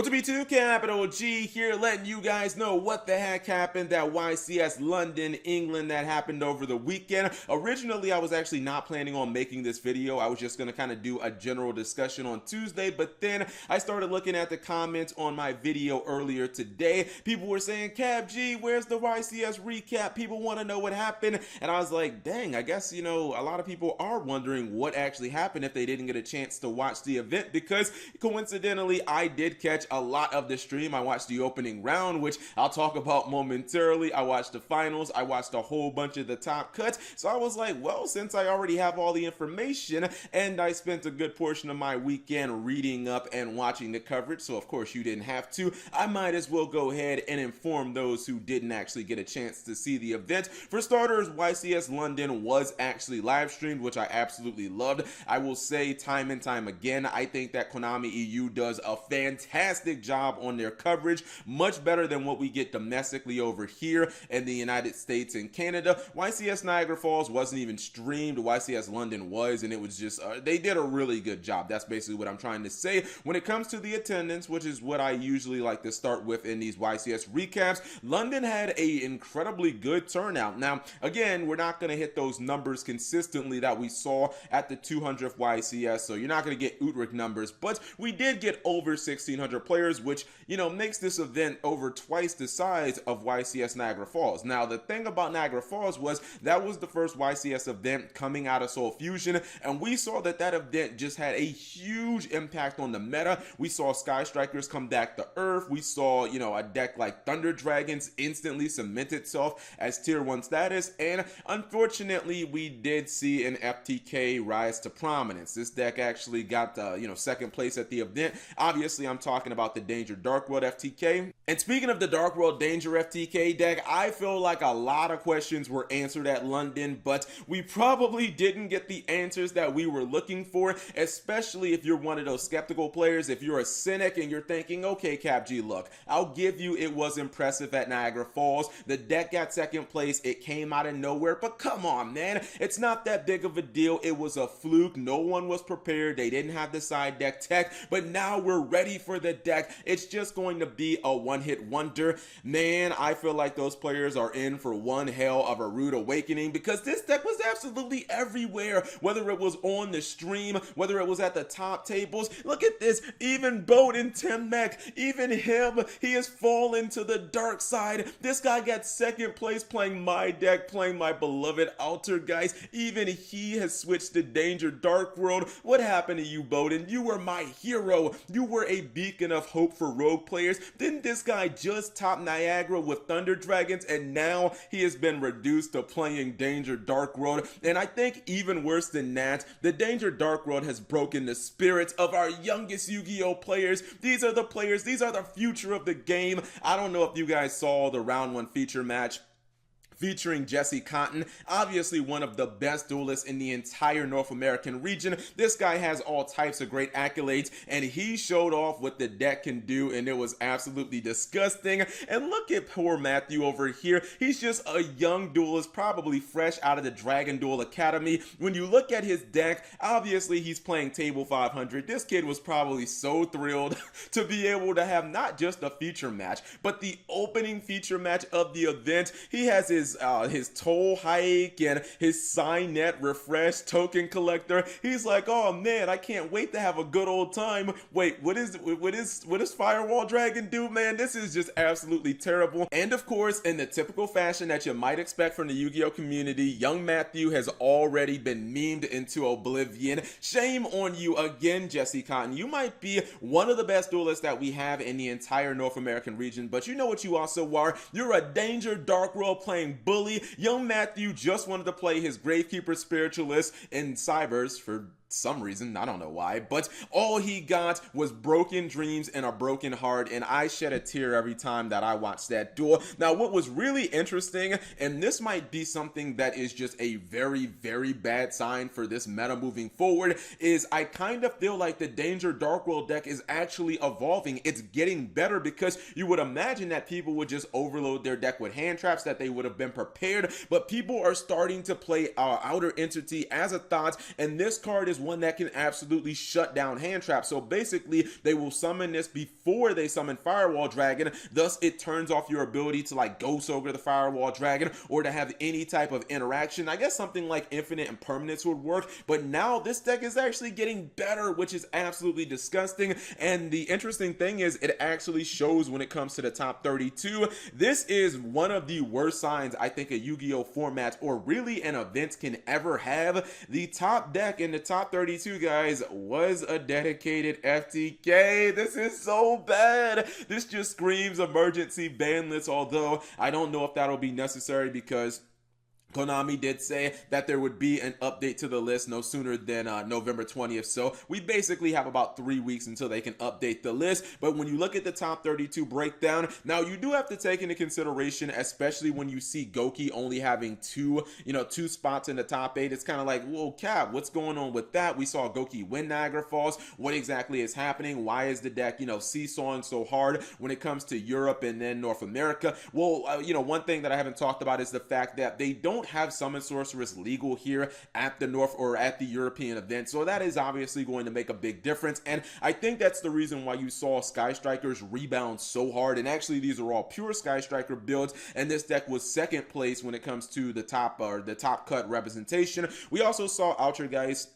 What's up, B2 Capital G here, letting you guys know what the heck happened at YCS London, England, that happened over the weekend. Originally, I was actually not planning on making this video. I was just going to kind of do a general discussion on Tuesday, but then I started looking at the comments on my video earlier today. People were saying, Cap G, where's the YCS recap? People want to know what happened. And I was like, dang, I guess, a lot of people are wondering what actually happened if they didn't get a chance to watch the event, because coincidentally, I did catch a lot of the stream. I watched the opening round, which I'll talk about momentarily. I watched the finals. I watched a whole bunch of the top cuts. So I was like, well, since I already have all the information and I spent a good portion of my weekend reading up and watching the coverage, so of course you didn't have to, I might as well go ahead and inform those who didn't actually get a chance to see the event. For starters, YCS London was actually live streamed, which I absolutely loved. I will say time and time again, I think that Konami EU does a fantastic job on their coverage, much better than what we get domestically over here in the United States and Canada. YCS Niagara Falls wasn't even streamed. YCS London was, and it was just they did a really good job. That's basically what I'm trying to say. When it comes to the attendance, which is what I usually like to start with in these YCS recaps, London had a incredibly good turnout. Now, again, we're not going to hit those numbers consistently that we saw at the 200th YCS, so you're not going to get Utrecht numbers, but we did get over 1,600 players, which, makes this event over twice the size of YCS Niagara Falls. Now, the thing about Niagara Falls was that was the first YCS event coming out of Seoul Fusion, and we saw that event just had a huge impact on the meta. We saw Sky Strikers come back to Earth. We saw, a deck like Thunder Dragons instantly cement itself as tier 1 status, and unfortunately, we did see an FTK rise to prominence. This deck actually got, second place at the event. Obviously, I'm talking about the Danger Dark World FTK. And speaking of the Dark World Danger FTK deck, I feel like a lot of questions were answered at London, but we probably didn't get the answers that we were looking for, especially if you're one of those skeptical players. If you're a cynic and you're thinking, okay, Cap G, look, I'll give you it was impressive at Niagara Falls. The deck got second place. It came out of nowhere, but come on, man. It's not that big of a deal. It was a fluke. No one was prepared. They didn't have the side deck tech, but now we're ready for the deck. It's just going to be a one-hit wonder. Man, I feel like those players are in for one hell of a rude awakening, because this deck was absolutely everywhere, whether it was on the stream, whether it was at the top tables. Look at this, even Bowden Tim Mac, even him, he has fallen to the dark side. This guy got second place playing my deck, playing my beloved Altar, guys. Even he has switched to Danger Dark World. What happened to you, Bowden? You were my hero. You were a beacon of hope for rogue players. Didn't this guy just top Niagara with Thunder Dragons, and now he has been reduced to playing Danger Dark World? And I think even worse than that, the Danger Dark World has broken the spirits of our youngest Yu-Gi-Oh players. These are the players, these are the future of the game. I don't know if you guys saw the round 1 feature match featuring Jesse Cotton, obviously one of the best duelists in the entire North American region. This guy has all types of great accolades, and he showed off what the deck can do, and it was absolutely disgusting. And look at poor Matthew over here. He's just a young duelist, probably fresh out of the Dragon Duel Academy. When you look at his deck, obviously he's playing table 500. This kid was probably so thrilled to be able to have not just a feature match, but the opening feature match of the event. He has his toll hike and his sign net refresh token collector. He's like, oh man, I can't wait to have a good old time. Wait, what does Firewall Dragon do, man? This is just absolutely terrible. And of course, in the typical fashion that you might expect from the Yu-Gi-Oh community, young Matthew has already been memed into oblivion. Shame on you again, Jesse Cotton. You might be one of the best duelists that we have in the entire North American region, but you know what you also are? You're a Danger Dark World playing bully. Young Matthew just wanted to play his Gravekeeper Spiritualist in Cybers for some reason, I don't know why, but all he got was broken dreams and a broken heart, and I shed a tear every time that I watched that duel. Now, what was really interesting, and this might be something that is just a very, very bad sign for this meta moving forward, is I kind of feel like the Danger Dark World deck is actually evolving. It's getting better, because you would imagine that people would just overload their deck with hand traps, that they would have been prepared, but people are starting to play Outer Entity as a thought, and this card is one that can absolutely shut down hand trap. So basically, they will summon this before they summon Firewall Dragon. Thus, it turns off your ability to like Ghost Ogre the Firewall Dragon or to have any type of interaction. I guess something like Infinite Impermanence would work, but now this deck is actually getting better, which is absolutely disgusting. And the interesting thing is it actually shows when it comes to the top 32. This is one of the worst signs I think a Yu-Gi-Oh format or really an event can ever have. The top deck in the top 32, guys, was a dedicated FTK. This is so bad. This just screams emergency ban list, although I don't know if that'll be necessary because Konami did say that there would be an update to the list no sooner than November 20th. So we basically have about 3 weeks until they can update the list. But when you look at the top 32 breakdown, now you do have to take into consideration, especially when you see Goki only having two spots in the top 8. It's kind of like, whoa, Cap, what's going on with that? We saw Goki win Niagara Falls. What exactly is happening? Why is the deck, seesawing so hard when it comes to Europe and then North America? Well, one thing that I haven't talked about is the fact that they don't have Summon Sorceress legal here at the North or at the European event, so that is obviously going to make a big difference. And I think that's the reason why you saw Sky Strikers rebound so hard. And actually, these are all pure Sky Striker builds, and this deck was second place when it comes to the top cut representation. We also saw Altergeist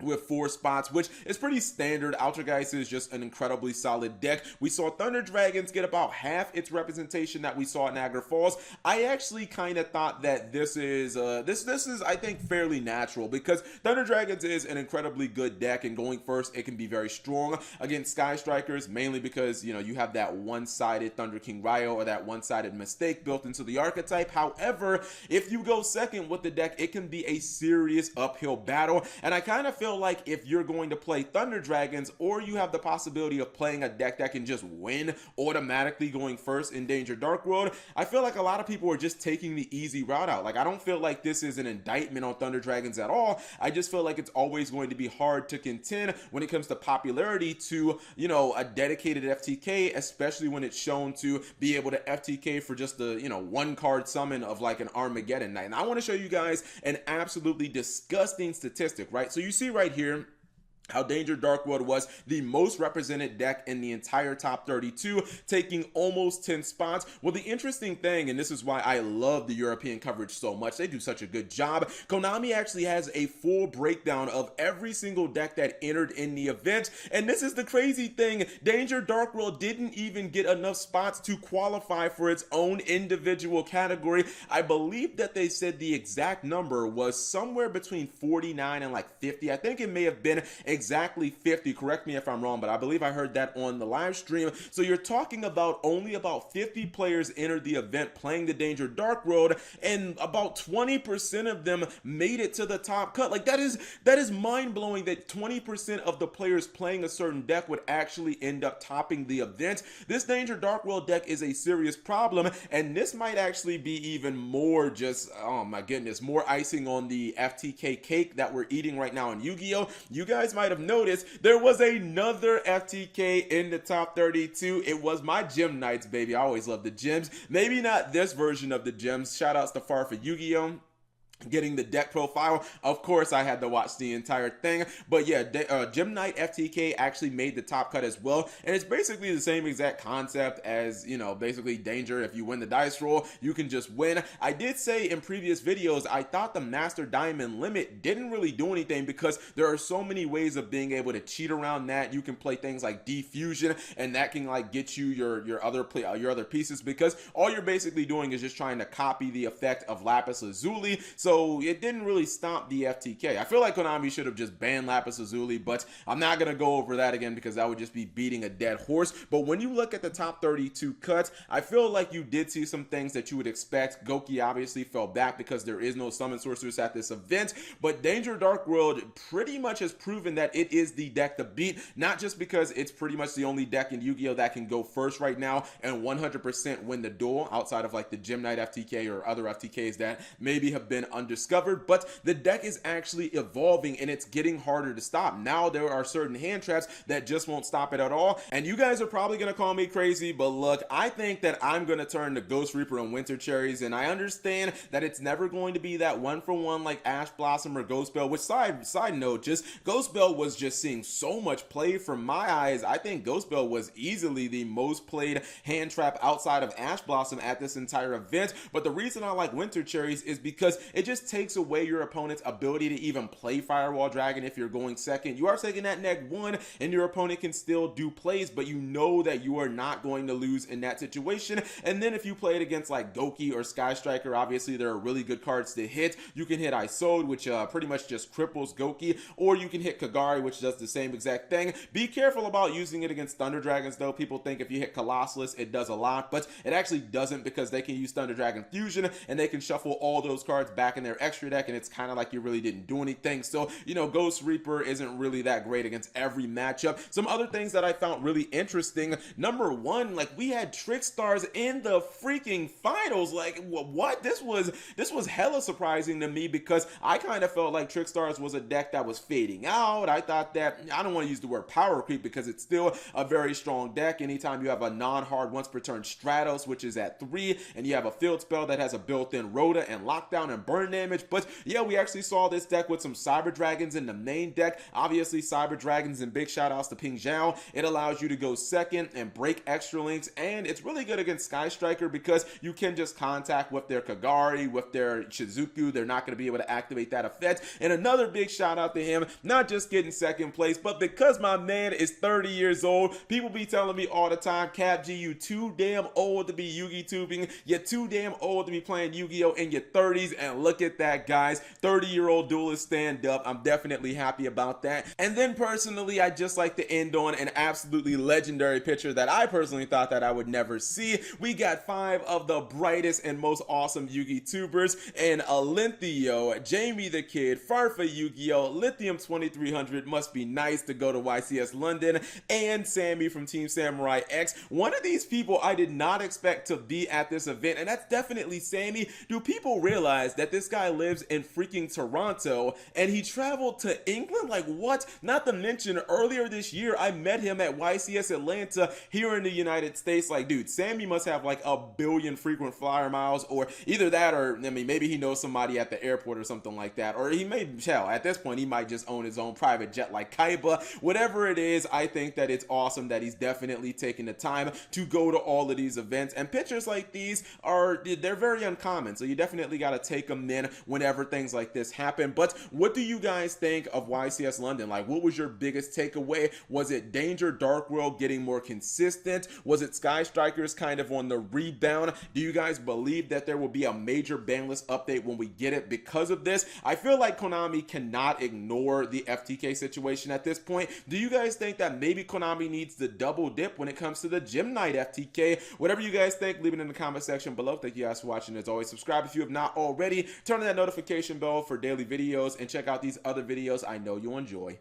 with 4 spots, which is pretty standard. Altergeist is just an incredibly solid deck. We saw Thunder Dragons get about half its representation that we saw at Niagara Falls. I actually kind of thought that this is I think fairly natural because Thunder Dragons is an incredibly good deck, and going first it can be very strong against Sky Strikers, mainly because you have that one-sided Thunder King Ryo or that one-sided Mistake built into the archetype. However, if you go second with the deck, it can be a serious uphill battle, and I kind of feel like if you're going to play Thunder Dragons, or you have the possibility of playing a deck that can just win automatically going first in Danger Dark World, I feel like a lot of people are just taking the easy route out. Like, I don't feel like this is an indictment on Thunder Dragons at all. I just feel like it's always going to be hard to contend when it comes to popularity to, a dedicated FTK, especially when it's shown to be able to FTK for just the, one card summon of like an Armageddon Knight. And I want to show you guys an absolutely disgusting statistic, right? So you see right here how Danger Dark World was the most represented deck in the entire top 32, taking almost 10 spots. Well, the interesting thing, and this is why I love the European coverage so much, they do such a good job. Konami actually has a full breakdown of every single deck that entered in the event, and this is the crazy thing. Danger Dark World didn't even get enough spots to qualify for its own individual category. I believe that they said the exact number was somewhere between 49 and like 50. I think it may have been exactly 50, correct me if I'm wrong, but I believe I heard that on the live stream. So you're talking about only about 50 players entered the event playing the Danger Dark World, and about 20% of them made it to the top cut. Like, that is mind-blowing that 20% of the players playing a certain deck would actually end up topping the event. This Danger Dark World deck is a serious problem, and this might actually be even more just, oh my goodness, more icing on the FTK cake that we're eating right now in Yu-Gi-Oh! You guys might have noticed there was another FTK in the top 32. It was my Gem Knights, baby. I always love the gems. Maybe not this version of the gems. Shout outs to Far for Yu-Gi-Oh! Getting the deck profile. Of course, I had to watch the entire thing, but yeah, Gem Knight FTK actually made the top cut as well, and it's basically the same exact concept as, basically Danger. If you win the dice roll, you can just win. I did say in previous videos, I thought the Master Diamond limit didn't really do anything because there are so many ways of being able to cheat around that. You can play things like Defusion, and that can like get you your other pieces, because all you're basically doing is just trying to copy the effect of Lapis Lazuli. So it didn't really stop the FTK. I feel like Konami should have just banned Lapis Lazuli, but I'm not going to go over that again because that would just be beating a dead horse. But when you look at the top 32 cuts, I feel like you did see some things that you would expect. Goki obviously fell back because there is no Summon Sorceress at this event, but Danger Dark World pretty much has proven that it is the deck to beat, not just because it's pretty much the only deck in Yu-Gi-Oh! That can go first right now and 100% win the duel outside of like the Gem Knight FTK or other FTKs that maybe have been undiscovered, but the deck is actually evolving and it's getting harder to stop. Now there are certain hand traps that just won't stop it at all, and you guys are probably going to call me crazy, but look, I think that I'm going to turn to Ghost Reaper and Winter Cherries, and I understand that it's never going to be that one-for-one like Ash Blossom or Ghost Bell, which side note, just Ghost Bell was just seeing so much play from my eyes. I think Ghost Bell was easily the most played hand trap outside of Ash Blossom at this entire event, but the reason I like Winter Cherries is because it just takes away your opponent's ability to even play Firewall Dragon if you're going second. You are taking that neg 1 and your opponent can still do plays, but you know that you are not going to lose in that situation. And then if you play it against like Goki or Sky Striker, obviously there are really good cards to hit. You can hit Isode, which pretty much just cripples Goki, or you can hit Kagari, which does the same exact thing. Be careful about using it against Thunder Dragons though. People think if you hit Colossalus it does a lot, but it actually doesn't, because they can use Thunder Dragon Fusion and they can shuffle all those cards back in their extra deck, and it's kind of like you really didn't do anything. So, you know, Ghost Reaper isn't really that great against every matchup. Some other things that I found really interesting: number one, like, we had Trickstars in the freaking finals. Like, what? This was hella surprising to me, because I kind of felt like Trickstars was a deck that was fading out. I thought that, I don't want to use the word power creep because it's still a very strong deck. Anytime you have a non-hard once per turn Stratos, which is at 3, and you have a field spell that has a built-in Rhoda and lockdown and burn damage. But yeah, we actually saw this deck with some Cyber Dragons in the main deck. Obviously Cyber Dragons, and big shout outs to Ping Zhao. It allows you to go second and break extra links, and it's really good against Sky Striker because you can just contact with their Kagari, with their Shizuku. They're not going to be able to activate that effect. And another big shout out to him, not just getting second place, but because my man is 30 years old. People be telling me all the time, Cap G, you too damn old to be Yu-Gi tubing. You're too damn old to be playing Yu-Gi-Oh in your 30s, and look at that, guys. 30-year-old duelist stand up. I'm definitely happy about that. And then personally, I just like to end on an absolutely legendary picture that I personally thought that I would never see. We got 5 of the brightest and most awesome Yu-Gi tubers in Alinthio, Jamie the Kid, Farfa Yu-Gi-Oh, Lithium 2300, must be nice to go to YCS London, and Sammy from Team Samurai X. One of these people I did not expect to be at this event, and that's definitely Sammy. Do people realize that this guy lives in freaking Toronto and he traveled to England? Like, what? Not to mention, earlier this year I met him at YCS Atlanta here in the United States. Like, dude, Sammy must have like a billion frequent flyer miles, or either that, or I mean, maybe he knows somebody at the airport or something like that, or he may, hell, at this point he might just own his own private jet like Kaiba. Whatever it is, I think that it's awesome that he's definitely taking the time to go to all of these events, and pictures like these they're very uncommon, so you definitely got to take them in whenever things like this happen. But what do you guys think of YCS London? Like, what was your biggest takeaway? Was it Danger Dark World getting more consistent? Was it Sky Strikers kind of on the rebound? Do you guys believe that there will be a major banlist update when we get it because of this? I feel like Konami cannot ignore the FTK situation at this point. Do you guys think that maybe Konami needs to double dip when it comes to the Gym Night FTK? Whatever you guys think, leave it in the comment section below. Thank you guys for watching. As always, subscribe if you have not already. Turn on that notification bell for daily videos, and check out these other videos I know you'll enjoy.